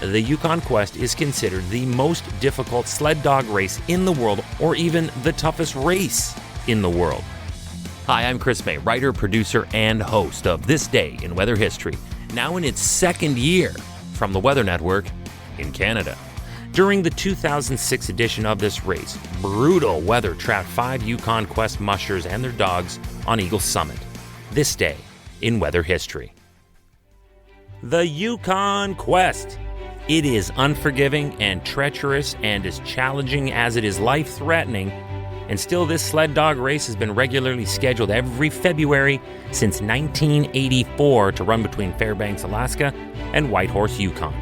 the Yukon Quest is considered the most difficult sled dog race in the world, or even the toughest race in the world. Hi, I'm Chris May, writer, producer, and host of This Day in Weather History, now in its second year from the Weather Network in Canada. During the 2006 edition of this race, brutal weather trapped 5 Yukon Quest mushers and their dogs on Eagle Summit. This day in weather history. The Yukon Quest. It is unforgiving and treacherous and as challenging as it is life-threatening. And still, this sled dog race has been regularly scheduled every February since 1984 to run between Fairbanks, Alaska and Whitehorse, Yukon.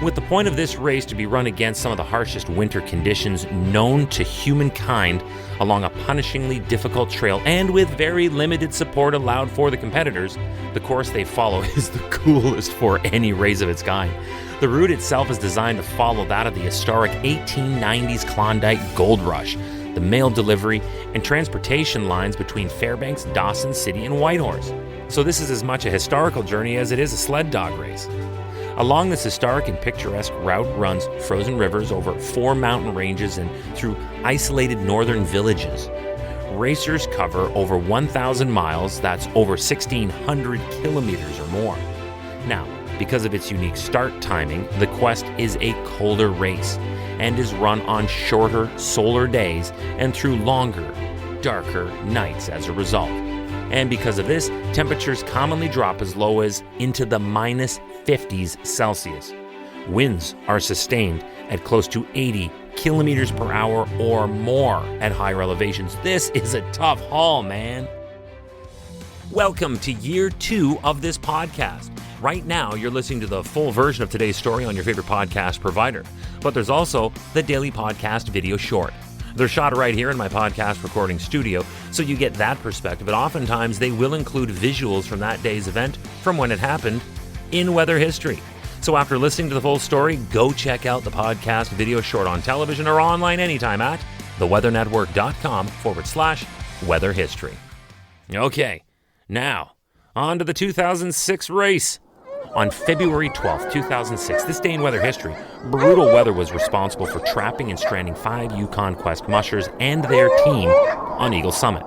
With the point of this race to be run against some of the harshest winter conditions known to humankind along a punishingly difficult trail and with very limited support allowed for the competitors, the course they follow is the coolest for any race of its kind. The route itself is designed to follow that of the historic 1890s Klondike Gold Rush, the mail delivery and transportation lines between Fairbanks, Dawson City, and Whitehorse. So this is as much a historical journey as it is a sled dog race. Along this historic and picturesque route runs frozen rivers over 4 mountain ranges and through isolated northern villages. Racers cover over 1,000 miles, that's over 1,600 kilometers or more. Now, because of its unique start timing, the Quest is a colder race and is run on shorter solar days and through longer, darker nights as a result. And because of this, temperatures commonly drop as low as into the minus 50s Celsius. Winds are sustained at close to 80 kilometers per hour or more at higher elevations. This is a tough haul, man. Welcome to year 2 of this podcast. Right now, you're listening to the full version of today's story on your favorite podcast provider. But there's also the daily podcast video short. They're shot right here in my podcast recording studio, so you get that perspective. But oftentimes, they will include visuals from that day's event, from when it happened, in weather history. So after listening to the full story, go check out the podcast video short on television or online anytime at theweathernetwork.com/weather history. Okay, now, on to the 2006 race. On February 12, 2006, this day in weather history, brutal weather was responsible for trapping and stranding 5 Yukon Quest mushers and their team on Eagle Summit.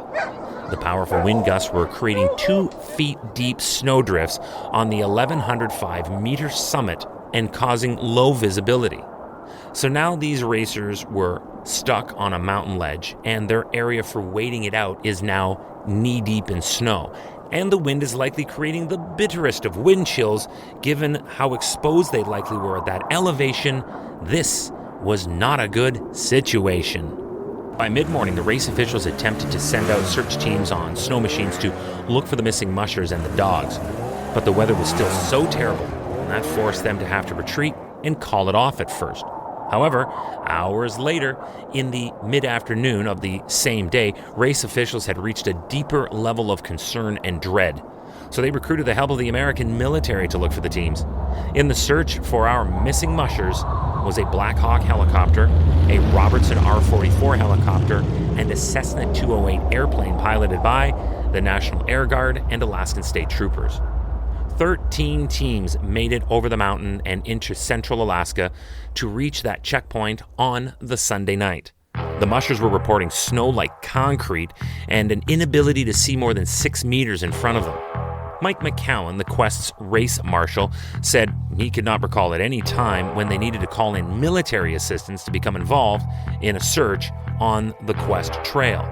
The powerful wind gusts were creating 2 feet deep snowdrifts on the 1,105-meter summit and causing low visibility. So now these racers were stuck on a mountain ledge, and their area for waiting it out is now knee-deep in snow. And the wind is likely creating the bitterest of wind chills, given how exposed they likely were at that elevation. This was not a good situation. By mid-morning, the race officials attempted to send out search teams on snow machines to look for the missing mushers and the dogs. But the weather was still so terrible, and that forced them to have to retreat and call it off at first. However, hours later, in the mid-afternoon of the same day, race officials had reached a deeper level of concern and dread. So they recruited the help of the American military to look for the teams. In the search for our missing mushers was a Black Hawk helicopter, a Robertson R-44 helicopter, and a Cessna 208 airplane piloted by the National Air Guard and Alaskan State Troopers. 13 teams made it over the mountain and into central Alaska to reach that checkpoint on the Sunday night. The mushers were reporting snow like concrete and an inability to see more than 6 meters in front of them. Mike McCowan, the Quest's race marshal, said he could not recall at any time when they needed to call in military assistance to become involved in a search on the Quest trail.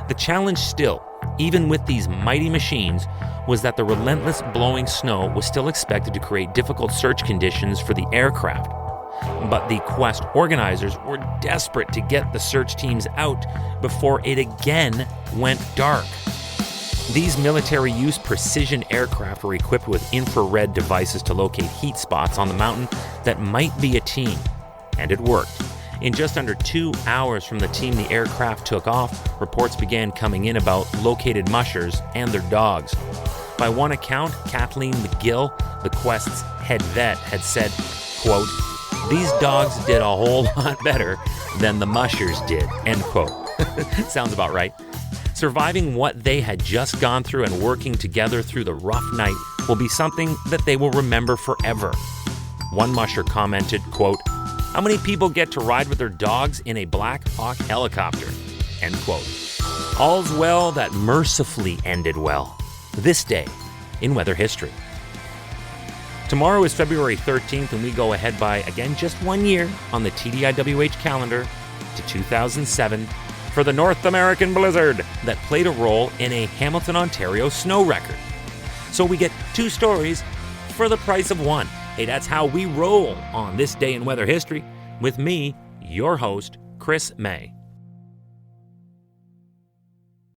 The challenge still, even with these mighty machines, was that the relentless blowing snow was still expected to create difficult search conditions for the aircraft. But the Quest organizers were desperate to get the search teams out before it again went dark. These military-use precision aircraft were equipped with infrared devices to locate heat spots on the mountain that might be a team, and it worked. In just under 2 hours from the team the aircraft took off, reports began coming in about located mushers and their dogs. By one account, Kathleen McGill, the Quest's head vet, had said, quote, "These dogs did a whole lot better than the mushers did," end quote. Sounds about right. Surviving what they had just gone through and working together through the rough night will be something that they will remember forever. One musher commented, quote, "How many people get to ride with their dogs in a Black Hawk helicopter?" End quote. All's well that mercifully ended well. This day in weather history. Tomorrow is February 13th, and we go ahead by, again, just 1 year on the TDIWH calendar to 2007 for the North American blizzard that played a role in a Hamilton, Ontario snow record. So we get 2 stories for the price of 1. Hey, that's how we roll on this day in weather history with me, your host, Chris May.